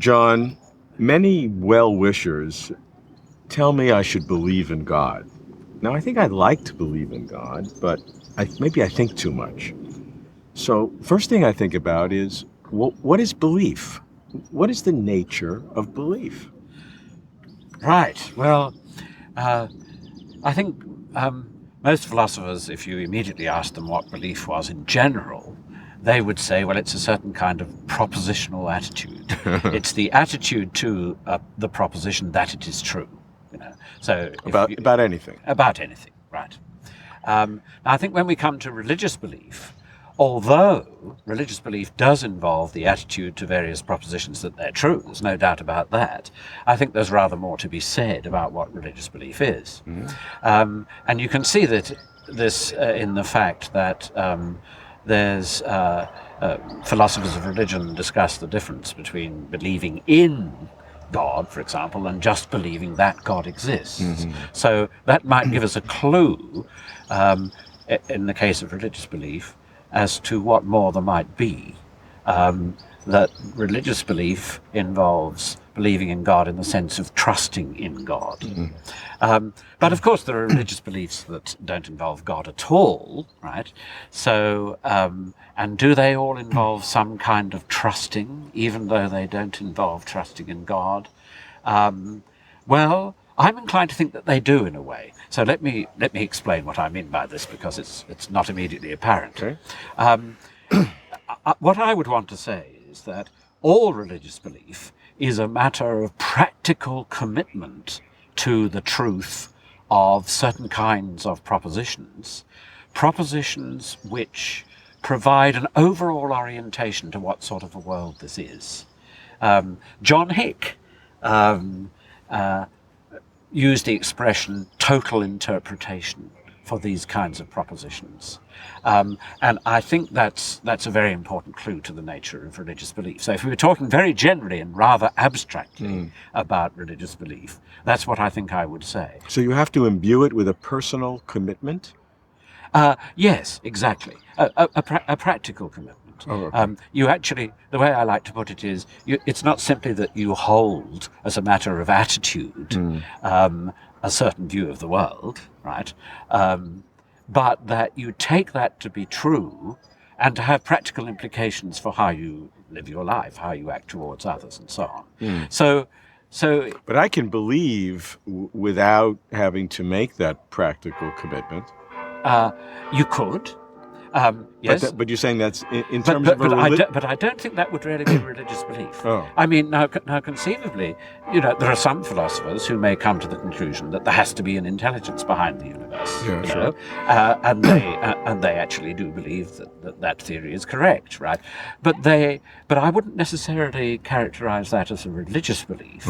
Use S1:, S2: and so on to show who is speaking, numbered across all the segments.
S1: John, many well-wishers tell me I should believe in God. Now, I think I'd like to believe in God, but maybe I think too much. So, first thing I think about is, what is belief? What is the nature of belief?
S2: Right. Well, I think most philosophers, if you immediately ask them what belief was in general, they would say, well, it's a certain kind of propositional attitude. It's the attitude to the proposition that it is true. So
S1: about anything.
S2: About anything, right. Now, I think when we come to religious belief, although religious belief does involve the attitude to various propositions that they're true, there's no doubt about that, I think there's rather more to be said about what religious belief is. Mm-hmm. And you can see that this in the fact that there's philosophers of religion discuss the difference between believing in God, for example, and just believing that God exists. Mm-hmm. So that might give us a clue, in the case of religious belief, as to what more there might be. That religious belief involves believing in God in the sense of trusting in God. Mm-hmm. But of course there are religious beliefs that don't involve God at all, right? So, and do they all involve some kind of trusting, even though they don't involve trusting in God? Well, I'm inclined to think that they do in a way. So let me explain what I mean by this, because it's not immediately apparent. Okay. What I would want to say is that all religious belief is a matter of practical commitment to the truth of certain kinds of propositions which provide an overall orientation to what sort of a world this is. John Hick used the expression total interpretation for these kinds of propositions. And I think that's a very important clue to the nature of religious belief. So if we were talking very generally and rather abstractly about religious belief, that's what I think I would say.
S1: So you have to imbue it with a personal commitment?
S2: Yes, exactly. A practical commitment. Oh, okay. You actually, the way I like to put it is, it's not simply that you hold, as a matter of attitude, a certain view of the world, right? But that you take that to be true and to have practical implications for how you live your life, how you act towards others, and so on. So,
S1: but I can believe without having to make that practical commitment.
S2: You could. Yes,
S1: but you're saying that's in terms of
S2: but I don't think that would really be religious belief.
S1: Oh.
S2: I mean, now conceivably, there are some philosophers who may come to the conclusion that there has to be an intelligence behind the universe.
S1: Yeah, sure.
S2: And they actually do believe that theory is correct, right? But I wouldn't necessarily characterize that as a religious belief,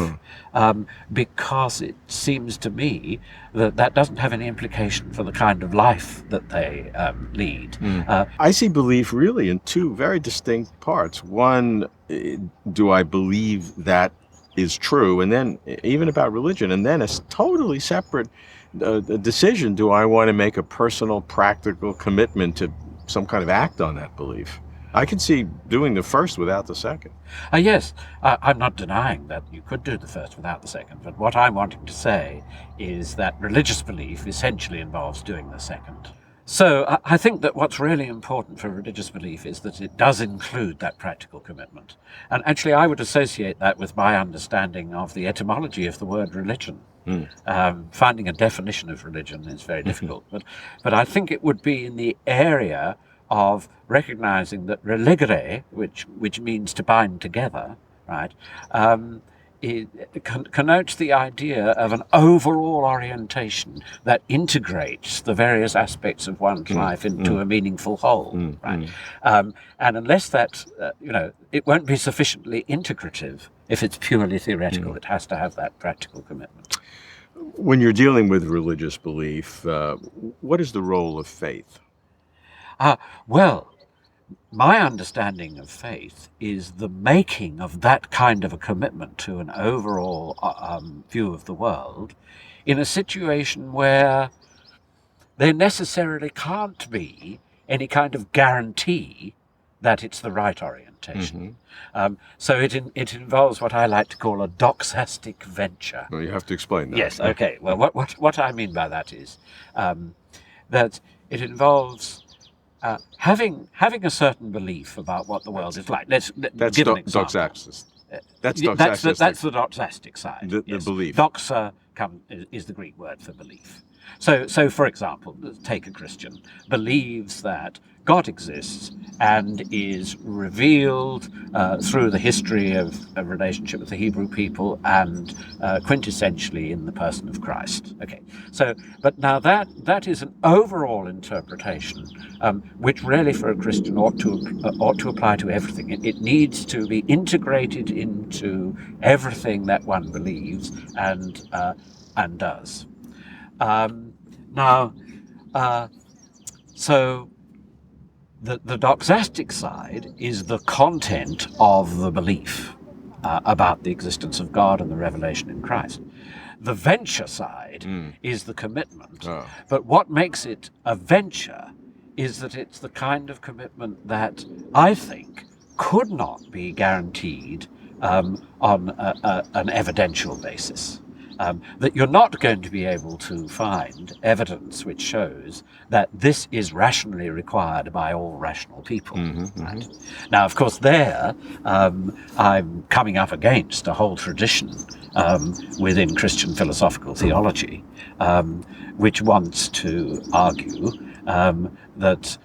S2: because it seems to me that doesn't have any implication for the kind of life that they lead.
S1: I see belief really in two very distinct parts. One, do I believe that is true? And then even about religion. And then a totally separate decision. Do I want to make a personal, practical commitment to some kind of act on that belief? I can see doing the first without the second.
S2: Yes, I'm not denying that you could do the first without the second. But what I'm wanting to say is that religious belief essentially involves doing the second. So I think that what's really important for religious belief is that it does include that practical commitment. And actually, I would associate that with my understanding of the etymology of the word religion. Finding a definition of religion is very difficult. But I think it would be in the area of recognizing that religere, which means to bind together, right, it connotes the idea of an overall orientation that integrates the various aspects of one's life into a meaningful whole, right? And unless that, it won't be sufficiently integrative if it's purely theoretical. It has to have that practical commitment.
S1: When you're dealing with religious belief, what is the role of faith?
S2: Well, my understanding of faith is the making of that kind of a commitment to an overall view of the world in a situation where there necessarily can't be any kind of guarantee that it's the right orientation. interpretation. So it involves what I like to call a doxastic venture.
S1: Well, you have to explain that.
S2: Yes, okay. Well, what I mean by that is that it involves having a certain belief about what the world is like. Let's give an example.
S1: Doxasis. That's
S2: That's
S1: doxasis.
S2: that's the doxastic side.
S1: The
S2: yes.
S1: belief.
S2: Doxa is the Greek word for belief. So, for example, take a Christian believes that God exists and is revealed through the history of a relationship with the Hebrew people and quintessentially in the person of Christ. Okay. So, but now that is an overall interpretation, which really for a Christian ought to apply to everything. It needs to be integrated into everything that one believes and does. So the doxastic side is the content of the belief about the existence of God and the revelation in Christ. The venture side is the commitment. Oh. But what makes it a venture is that it's the kind of commitment that I think could not be guaranteed on an evidential basis. That you're not going to be able to find evidence which shows that this is rationally required by all rational people. Right? Now, of course, I'm coming up against a whole tradition within Christian philosophical theology, which wants to argue that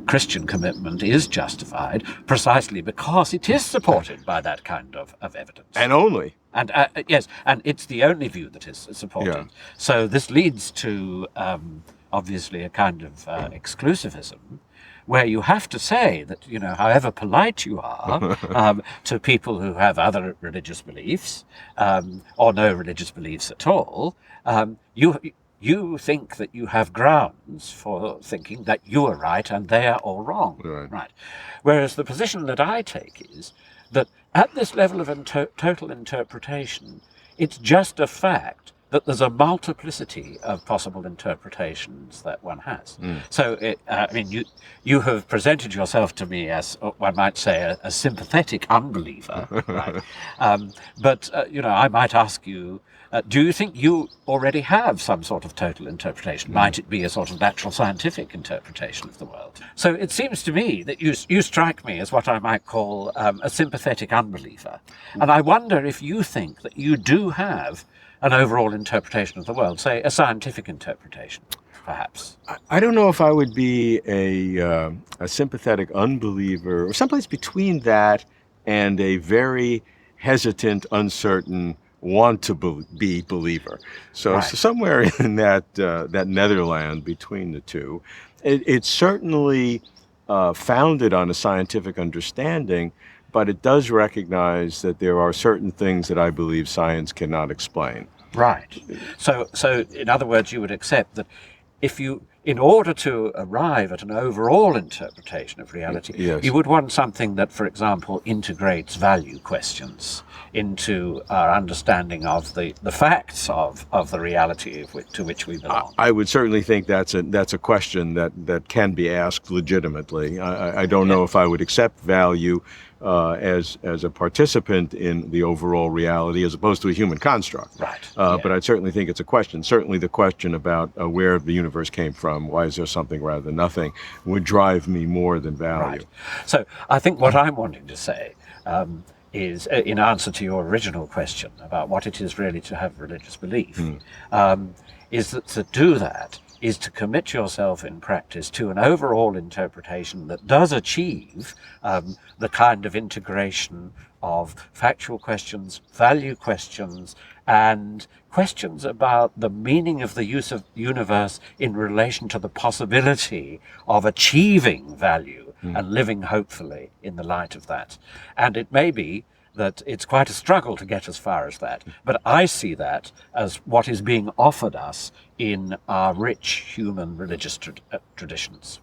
S2: Christian commitment is justified precisely because it is supported by that kind of evidence.
S1: And only.
S2: And yes, and it's the only view that is supported. Yeah. So this leads to, obviously, a kind of exclusivism, where you have to say that, however polite you are to people who have other religious beliefs, or no religious beliefs at all, you think that you have grounds for thinking that you are right and they are all wrong. Right. Whereas the position that I take is that at this level of total interpretation, it's just a fact that there's a multiplicity of possible interpretations that one has. So, you have presented yourself to me as, one might say, a sympathetic unbeliever, right? But I might ask you, do you think you already have some sort of total interpretation? Might it be a sort of natural scientific interpretation of the world? So it seems to me that you strike me as what I might call a sympathetic unbeliever. And I wonder if you think that you do have an overall interpretation of the world, say a scientific interpretation, perhaps.
S1: I don't know if I would be a sympathetic unbeliever, or someplace between that and a very hesitant, uncertain, want to be believer. So,
S2: right.
S1: So somewhere in that netherland between the two, it's certainly founded on a scientific understanding, but it does recognize that there are certain things that I believe science cannot explain.
S2: Right. So in other words, you would accept that in order to arrive at an overall interpretation of reality,
S1: yes.
S2: You would want something that, for example, integrates value questions into our understanding of the facts of the reality to which we belong.
S1: I would certainly think that's a question that can be asked legitimately. I don't know if I would accept value as a participant in the overall reality as opposed to a human construct.
S2: Right.
S1: But I'd certainly think it's a question. Certainly the question about where the universe came from, why is there something rather than nothing, would drive me more than value.
S2: Right. So I think what I'm wanting to say is, in answer to your original question about what it is really to have religious belief, is that to do that is to commit yourself in practice to an overall interpretation that does achieve the kind of integration of factual questions, value questions, and questions about the meaning of the use of universe in relation to the possibility of achieving value and living hopefully in the light of that. And it may be that it's quite a struggle to get as far as that, but I see that as what is being offered us in our rich human religious traditions.